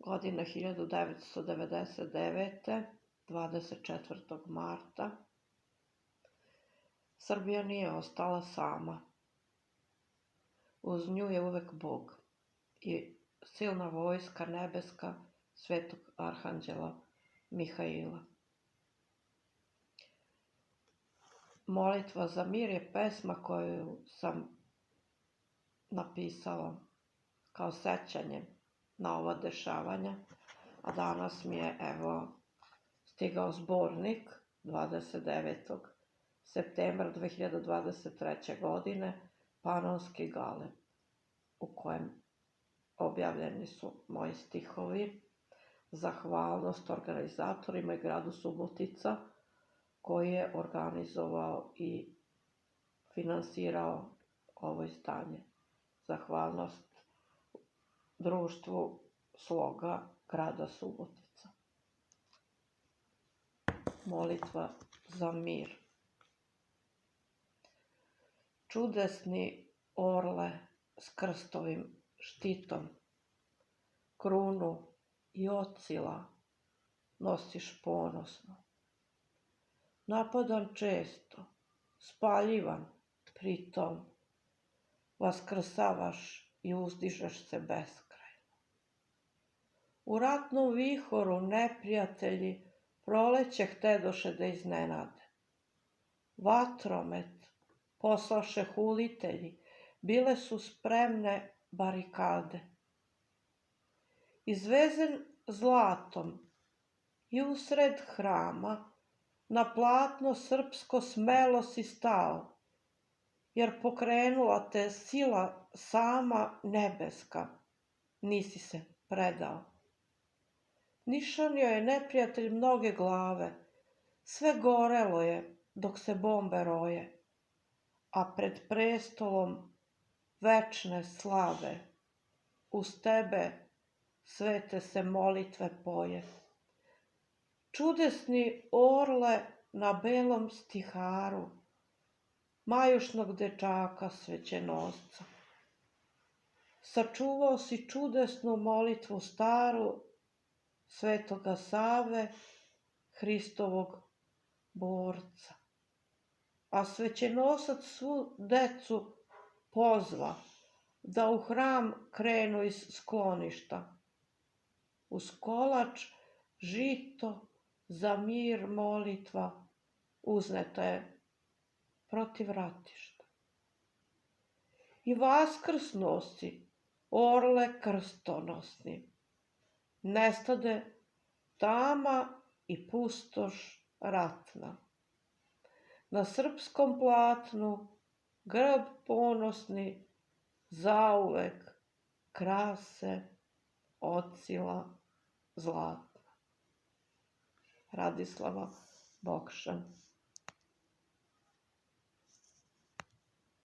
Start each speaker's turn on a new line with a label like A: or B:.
A: godine 1999. 24. marta. Srbija nije ostala sama. Uz nju je uvek Bog i silna vojska nebeska Svetog Arhanđela Mihaila. Molitva za mir je pesma koju sam napisala kao sećanje na ova dešavanja, a danas mi je stigao zbornik 29. septembra 2023. godine, Panonski galeb, u kojem objavljeni su moji stihovi, zahvalnost organizatorima i gradu Subotica koji je organizovao i finansirao ovo izdanje. Zahvalnost društvu Sloga grada Subotica. Molitva za mir. Čudesni orle s krstovim štitom, krunu i ocila nosiš ponosno. Napadan često, spaljivan pritom, vaskrsavaš i uzdižeš se beskrajno. U ratnom vihoru neprijatelji proleće htedoše da iznenade. Vatromet poslaše hulitelji, bile su spremne barikade. Izvezen zlatom i usred hrama na platno srpsko smelo si stao, jer pokrenula te sila sama nebeska, nisi se predao. Nišanio je neprijatelj mnoge glave, sve gorelo je dok se bombe roje, a pred prestolom večne slave uz tebe svete se molitve poje. Čudesni orle na belom stiharu, majušnog dečaka svećenosca. Sačuvao si čudesnu molitvu staru Svetoga Save, Hristovog borca. A svećenosac svu decu pozva da u hram krenu iz skloništa. Uz kolač, žito, za mir molitva uzneta je protiv ratišta. I vaskrsno si, orle krstonosni, nestade tama i pustoš ratna. Na srpskom platnu grb ponosni zauvek krase ocila zlatna. Radislava Bokšan.